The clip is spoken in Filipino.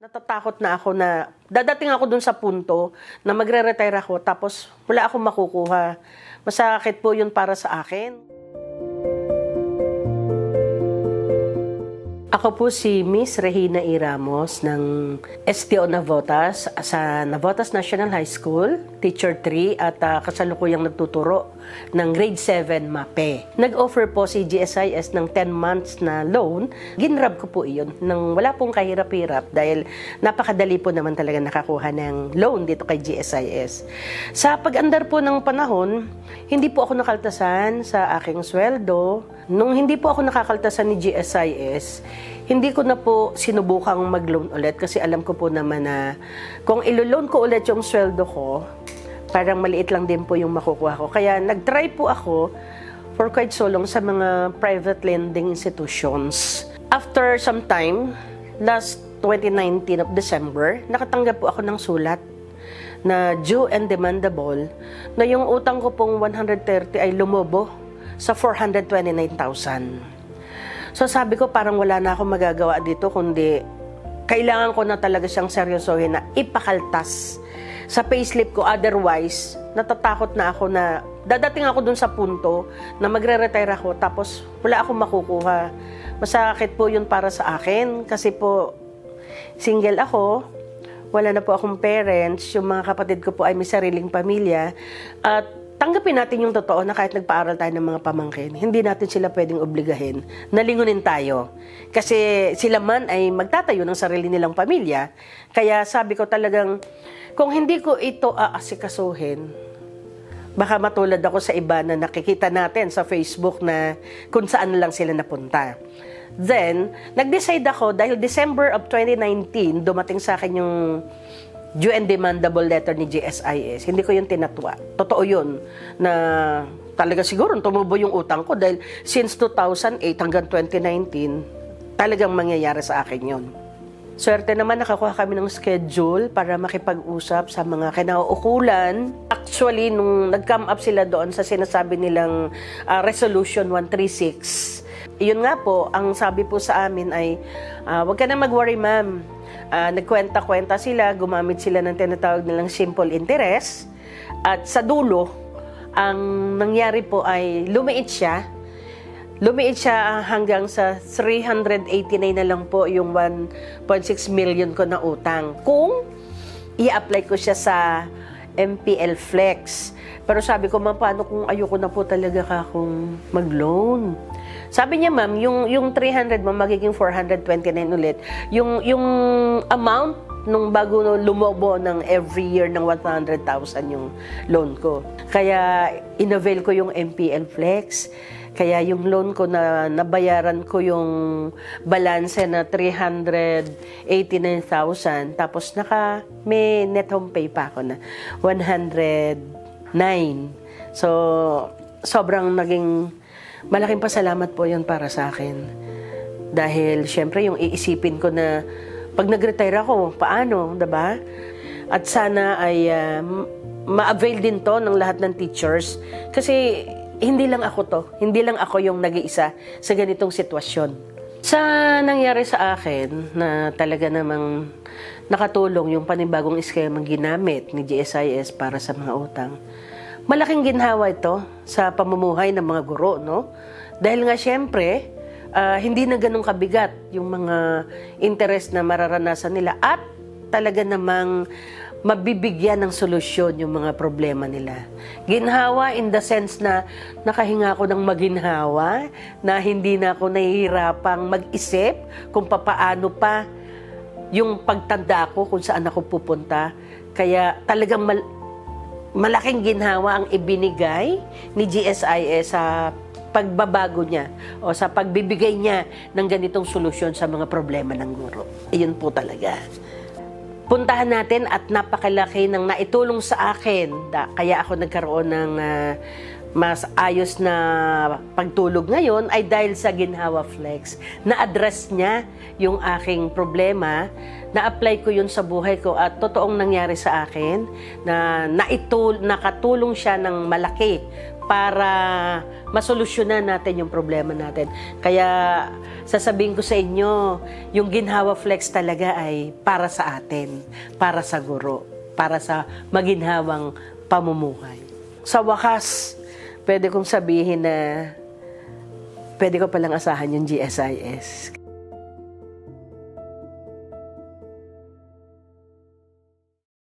Natatakot na ako na dadating ako dun sa punto na magre-retire ako tapos wala akong makukuha. Masakit po yun para sa akin. Ako po si Miss Regina E. Ramos ng STO Navotas sa Navotas National High School, Teacher 3 at kasalukuyang nagtuturo ng Grade 7 MAPE. Nag-offer po si GSIS ng 10 months na loan. Ginrab ko po iyon nang wala pong kahirap-hirap dahil napakadali po naman talaga nakakuha ng loan dito kay GSIS. Sa pag-andar po ng panahon, hindi po ako nakaltasan sa aking sweldo. Nung hindi po ako nakakaltasan ni GSIS, hindi ko na po sinubukang mag-loan ulit kasi alam ko po naman na kung ilo-loan ko ulit yung sweldo ko, parang maliit lang din po yung makukuha ko. Kaya nag-try po ako for quite so long sa mga private lending institutions. After some time, last 2019 of December, nakatanggap po ako ng sulat na due and demandable na yung utang ko pong 130 ay lumobo sa 429,000. So sabi ko parang wala na akong magagawa dito kundi kailangan ko na talaga siyang seryosohin na ipakaltas sa payslip ko. Otherwise, natatakot na ako na dadating ako dun sa punto na magre-retire ako tapos wala akong makukuha. Masakit po yun para sa akin kasi po single ako, wala na po akong parents, yung mga kapatid ko po ay may sariling pamilya at tanggapin natin yung totoo na kahit nagpaaral tayo ng mga pamangkin, hindi natin sila pwedeng obligahin na lingunin tayo. Kasi sila man ay magtatayo ng sarili nilang pamilya. Kaya sabi ko talagang, kung hindi ko ito aasikasuhin, baka matulad ako sa iba na nakikita natin sa Facebook na kung saan lang sila napunta. Then, nag-decide ako dahil December of 2019, dumating sa akin yung due and demandable letter ni GSIS. Hindi ko yun tinatwa. Totoo yun na talaga siguro tumubo yung utang ko dahil since 2008 hanggang 2019, talagang mangyayari sa akin yun. Swerte naman nakakuha kami ng schedule para makipag-usap sa mga kinauukulan. Actually, nung nag-come up sila doon sa sinasabi nilang Resolution 136, yun nga po, ang sabi po sa amin ay, wag ka na mag-worry ma'am. Nagkwenta-kwenta sila, gumamit sila ng tinatawag nilang simple interest. At sa dulo, ang nangyari po ay lumiit siya. Lumiit siya hanggang sa 389 na lang po yung 1.6 million ko na utang. Kung i-apply ko siya sa MPL Flex. Pero sabi ko, ma'am, paano kung ayoko na po talaga akong mag-loan? Sabi niya, ma'am, yung 300 mo magiging 429 ulit. Yung amount nung bago lumobo ng every year ng 100,000 yung loan ko. Kaya inavail ko yung MPL Flex. Kaya yung loan ko na nabayaran ko yung balance na 389,000. Tapos may net home pay pa ako na 109. So, sobrang naging malaking pasalamat po yun para sa akin. Dahil, syempre, yung iisipin ko na pag nag-retire ako, paano, diba? At sana ay ma-avail din to ng lahat ng teachers. Kasi, hindi lang ako to. Hindi lang ako yung nag-iisa sa ganitong sitwasyon. Sa nangyari sa akin, na talaga namang nakatulong yung panibagong eskemang ginamit ni GSIS para sa mga utang, malaking ginhawa ito sa pamumuhay ng mga guro, no? Dahil nga siyempre, hindi na ganun kabigat yung mga interest na mararanasan nila at talaga namang mabibigyan ng solusyon yung mga problema nila. Ginhawa in the sense na nakahinga ako ng maginhawa, na hindi na ako nahihirapang mag-isip kung papaano pa yung pagtanda ko kung saan ako pupunta. Kaya talagang malaking ginhawa ang ibinigay ni GSIS sa pagbabago niya o sa pagbibigay niya ng ganitong solusyon sa mga problema ng guro. Iyon po talaga. Puntahan natin at napakalaki ng naitulong sa akin. Kaya ako nagkaroon ng mas ayos na pagtulog ngayon ay dahil sa Ginhawa Flex. Na-address niya yung aking problema, na-apply ko yun sa buhay ko at totoong nangyari sa akin na nakatulong siya ng malaki para masolusyonan natin yung problema natin. Kaya sasabihin ko sa inyo, yung Ginhawa Flex talaga ay para sa atin, para sa guro, para sa maginhawang pamumuhay. Sa wakas, pwede kong sabihin na pwede ko palang asahan yung GSIS.